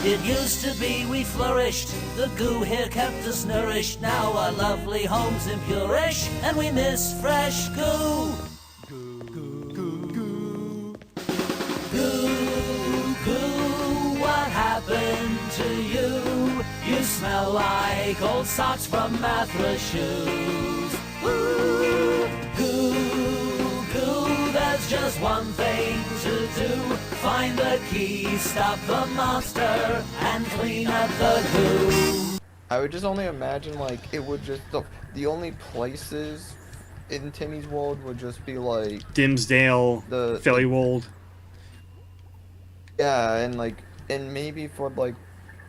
It used to be we flourished, the goo here kept us nourished. Now our lovely home's impurish, and we miss fresh goo. Goo, goo, what happened to you? You smell like old socks from mathless shoes. Ooh, goo, there's just one thing to do. Find the key, stop the monster, and clean up the goo. I would just only imagine, like, it would just, the only places in Timmy's world would just be, like... Dimsdale, Fairywold. Yeah, and, like, and maybe for, like,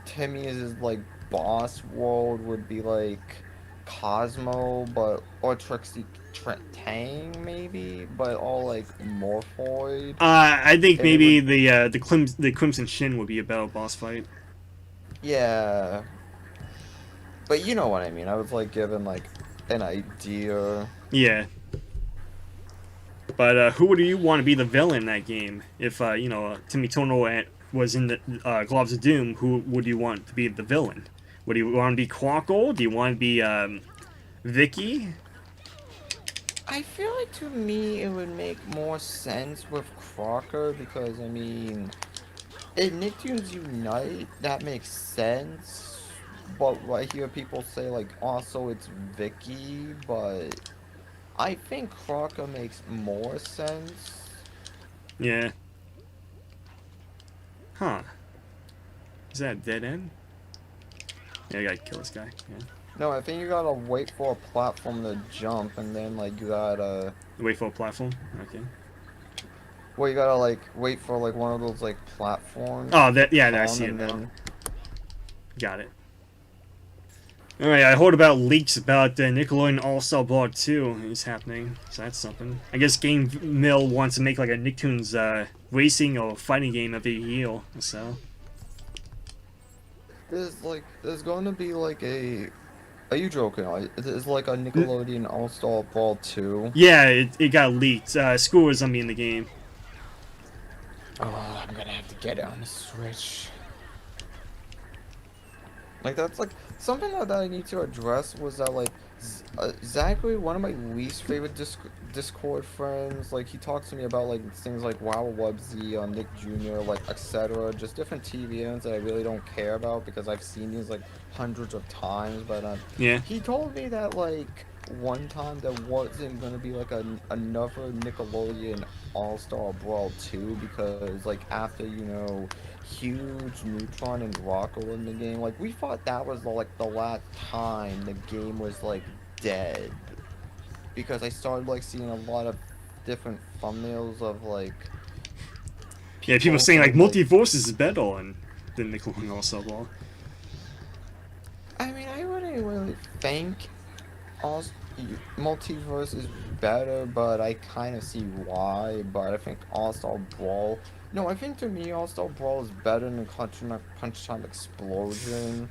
Timmy's, like, boss world would be, like, Cosmo, but, or Trixie Tang, maybe, but all, like, Morphoid. I think maybe the Crimson Shin would be a battle boss fight. Yeah. But you know what I mean, I was, like, given, like, an idea. Yeah. But who would you want to be the villain in that game? If, you know, Timmy Tono was in the Gloves of Doom, who would you want to be the villain? Would you want to be Quackle? Do you want to be Vicky? I feel like to me it would make more sense with Crocker because, I mean, in Nicktoons Unite, that makes sense. But I hear people say, like, also it's Vicky, but I think Crocker makes more sense. Yeah. Huh. Is that a dead end? Yeah, I gotta kill this guy. Yeah. No, I think you gotta wait for a platform to jump, and then, like, you gotta... Wait for a platform? Okay. Well, you gotta, like, wait for, like, one of those, like, platforms. Oh, yeah, I see it now. Got it. Alright, I heard about leaks about Nickelodeon All-Star Brawl 2 is happening, so that's something. I guess Game Mill wants to make, like, a Nicktoons racing or fighting game every year, so... There's going to be, like, a... Are you joking? It's like a Nickelodeon All-Star Brawl 2. Yeah, it got leaked. School is gonna be in the game. Oh, I'm gonna have to get it on the Switch. Like, that's, like, something that I need to address was that, like, Zachary, one of my least favorite Discord friends, like, he talks to me about, like, things like Wow Wubsy, Nick Jr., like, etc., just different TV events that I really don't care about because I've seen these, like, hundreds of times, but, yeah. He told me that, like, one time there wasn't gonna be, like, another Nickelodeon All-Star Brawl 2 because, like, after, you know, Huge, Neutron, and Rocco in the game, like, we thought that was, like, the last time the game was, like, dead. Because I started, like, seeing a lot of different thumbnails of, like... Yeah, people saying, like, Multiverse is better than Nickelodeon All-Star Brawl. I mean, I wouldn't really think Multiverse is better, but I kind of see why. But I think All-Star Brawl... No, I think to me All-Star Brawl is better than Punch Time Explosion.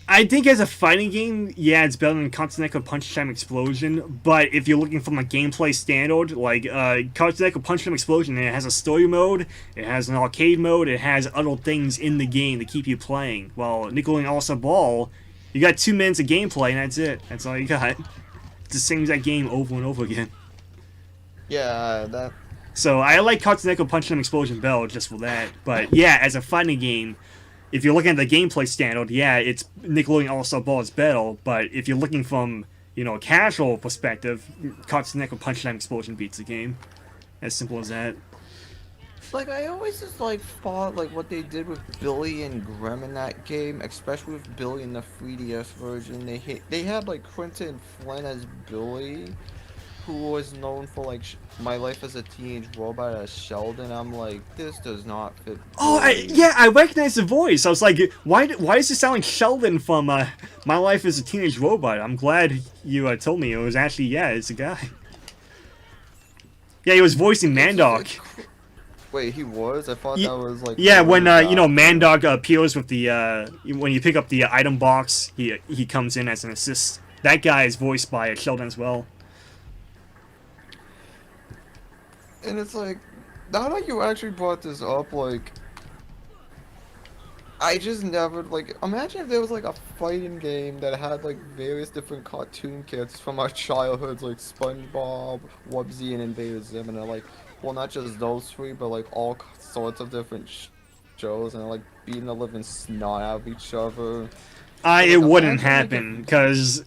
I think as a fighting game, yeah, it's better than Continental Punch Time Explosion, but if you're looking from a gameplay standard, like, Continental Punch Time Explosion, it has a story mode, it has an arcade mode, it has other things in the game to keep you playing, while Nickelodeon All-Star Brawl, you got 2 minutes of gameplay and that's it. That's all you got. It's the same exact game over and over again. Yeah, that... So, I like Continental Punch Time Explosion better just for that, but yeah, as a fighting game, if you're looking at the gameplay standard, yeah, it's Nickelodeon All-Star Brawl is better, but if you're looking from, you know, a casual perspective, Continental Punch Time Explosion beats the game. As simple as that. Like, I always just, like, thought, like, what they did with Billy and Grimm in that game, especially with Billy in the 3DS version, they had, like, Quentin Flynn as Billy, who was known for, like, My Life as a Teenage Robot as Sheldon. I'm like, this does not fit. Oh, I recognize the voice. I was like, why does it sound like Sheldon from My Life as a Teenage Robot? I'm glad you told me it was actually, yeah, it's a guy. Yeah, he was voicing Mandark. Wait, he was? I thought that was like... Yeah, when, you know, Mandark appears with the, when you pick up the item box, he comes in as an assist. That guy is voiced by Sheldon as well. And it's like, now that you actually brought this up, like... I just never, like, imagine if there was, like, a fighting game that had, like, various different cartoon characters from our childhoods, like SpongeBob, Wubbzy, and Invader Zim, and they're, like, well, not just those three, but, like, all sorts of different shows, and they're, like, beating the living snot out of each other. But, It like, wouldn't imagine, like, if, happen, because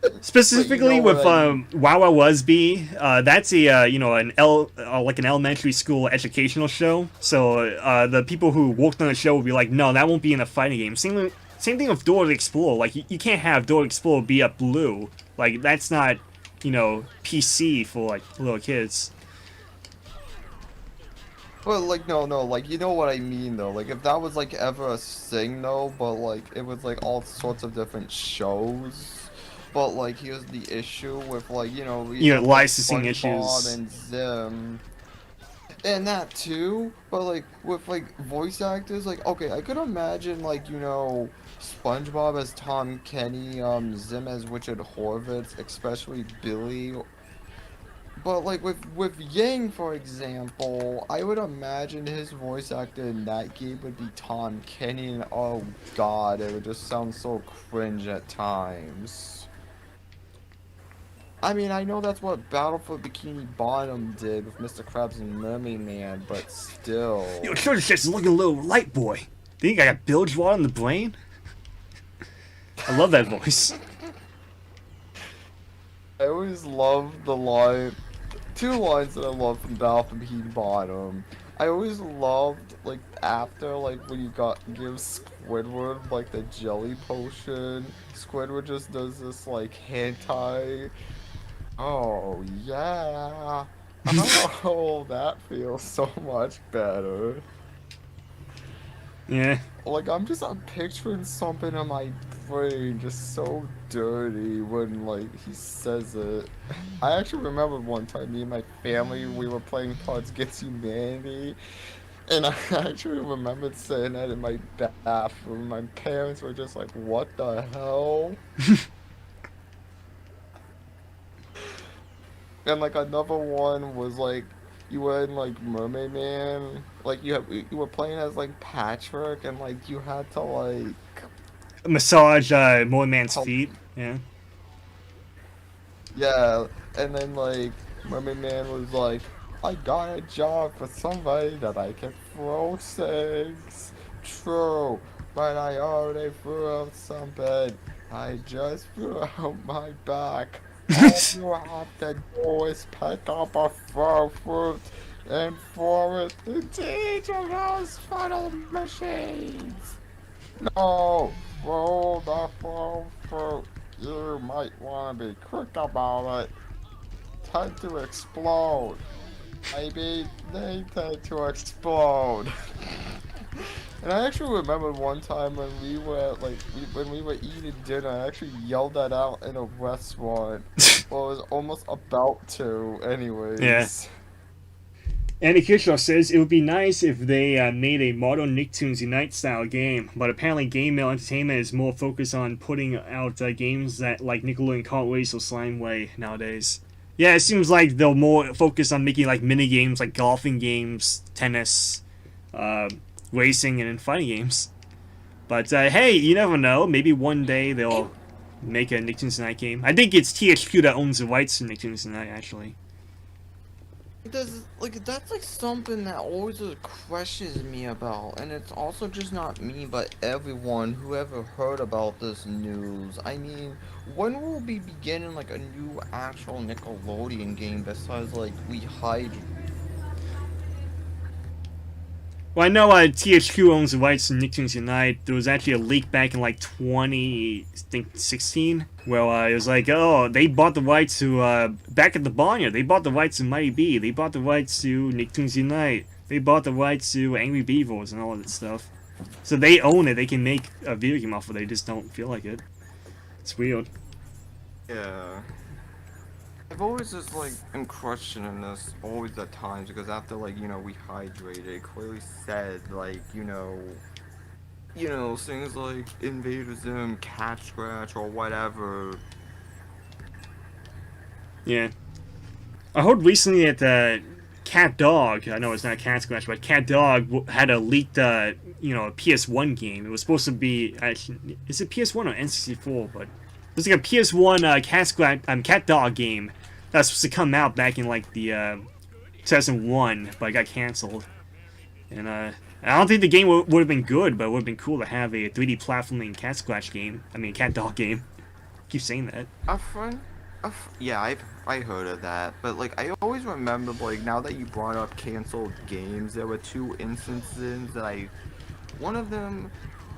but you specifically know with what I mean. Wow Wow Wasby, that's a like an elementary school educational show. So the people who worked on the show would be like, no, that won't be in a fighting game. Same thing with Dora the Explorer. Like you can't have Dora the Explorer be a blue. Like that's not PC for like little kids. But, like, no, like, you know what I mean, though. Like, if that was, like, ever a thing, though, but, like, it was, like, all sorts of different shows. But, like, here's the issue with, like, we have, like, Licensing SpongeBob issues. and Zim. And that, too. But, like, with, like, voice actors, like, okay, I could imagine, like, SpongeBob as Tom Kenny, Zim as Richard Horvitz, especially Billy. But like with Yang, for example, I would imagine his voice actor in that game would be Tom Kenny, and oh god, it would just sound so cringe at times. I mean, I know that's what Battle for Bikini Bottom did with Mr. Krabs and Mermaid Man, but still. Sure this just looking a little light boy. Think I got bilge water in the brain? I love that voice. I always loved the line, two lines that I love from Battle for Bikini Bottom. I always loved, like, after, like, when you give Squidward, like, the jelly potion, Squidward just does this, like, hentai. Oh, yeah. Oh, that feels so much better. Yeah. Like, I'm picturing something in my brain just so dirty when, like, he says it. I actually remember one time, me and my family, we were playing Cards Against Humanity, and I actually remembered saying that in my bathroom. My parents were just like, what the hell? And, like, another one was, like, you were in, like, Mermaid Man, like, you were playing as, like, Patrick, and, like, you had to, like, Massage More Man's help. feet. Yeah. Yeah, and then, like, Mermaid Man was like, I got a job for somebody that I can throw things. True, but I already threw out something. I just threw out my back. All you have to do is pick up a throw fruit and throw it into each of those funnel machines. No, throw the throw fruit. You might want to be quick about it. Tend to explode. Maybe they tend to explode. And I actually remember one time when we were when we were eating dinner, I actually yelled that out in a restaurant. Well, I was almost about to, Yeah. anyways. Andy Kirchhoff says it would be nice if they made a modern Nicktoons Unite style game, but apparently Game Mail Entertainment is more focused on putting out games that like Nickelodeon can't waste or Slime Way nowadays. Yeah, it seems like they're more focused on making like mini games, like golfing games, tennis, racing, and fighting games. But hey, you never know. Maybe one day they'll make a Nicktoons Unite game. I think it's THQ that owns the rights to Nicktoons Unite, actually. That's like something that always crushes me about, and it's also just not me, but everyone who ever heard about this news. I mean, when will we be beginning like a new actual Nickelodeon game besides like We Hide? Well, I know THQ owns the rights to Nicktoons Unite. There was actually a leak back in like 2016 where it was like, oh, they bought the rights to back at the Barnyard. They bought the rights to Mighty B. They bought the rights to Nicktoons Unite. They bought the rights to Angry Beavers and all of that stuff. So they own it. They can make a video game off of it. They just don't feel like it. It's weird. Yeah. I've always just like am questioning this always at times because after We Hydrated, it clearly said things like Invader Zim, Cat Scratch, or whatever. Yeah. I heard recently that Cat Dog. I know it's not Cat Scratch, but Cat Dog had a leaked, you know, a PS1 game. It was supposed to be actually, is it PS1 or N64? But it was like a PS1 Cat Dog game that was supposed to come out back in like the 2001, but it got canceled. And I don't think the game would have been good, but it would have been cool to have a 3D platforming Cat Scratch game. I mean, Cat Dog game. Keep saying that. Yeah, I heard of that, but like I always remember, like, now that you brought up canceled games, there were two instances that one of them,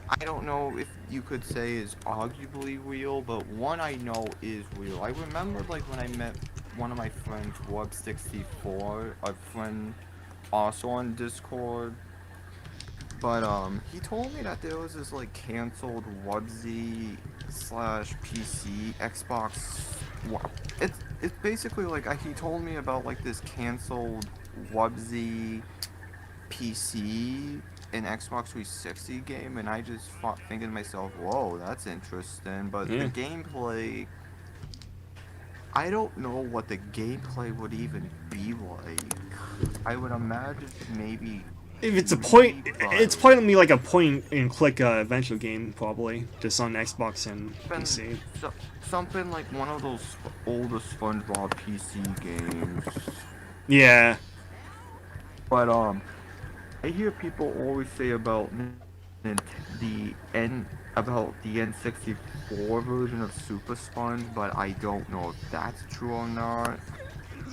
I don't know if you could say is arguably real, but one I know is real. I remember like when I met one of my friends, Web64, a friend also on Discord. But he told me that there was this like canceled Wubsy slash PC Xbox. It's basically like he told me about like this canceled Wubsy PC and Xbox 360 game, and I just thinking to myself, whoa, that's interesting. But the gameplay, I don't know what the gameplay would even be like. I would imagine maybe. If it's it's probably gonna be like a point-and-click adventure game, probably, just on Xbox and PC. Something like one of those oldest SpongeBob PC games. Yeah. But I hear people always say about the N64 version of Super Sponge, but I don't know if that's true or not.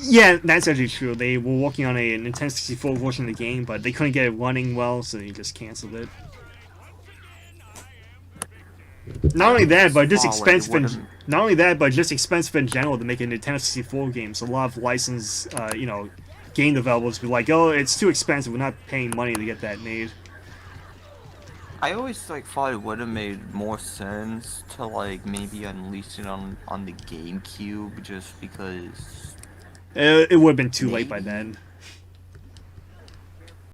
Yeah, that's actually true. They were working on a Nintendo 64 version of the game, but they couldn't get it running well, so they just canceled it. Not only that, but just expensive. Not only that, but just expensive in general to make a Nintendo 64 game. So a lot of licensed, you know, game developers be like, "Oh, it's too expensive. We're not paying money to get that made." I always like thought it would have made more sense to like maybe unleash it on the GameCube, just because. It would have been too late by then.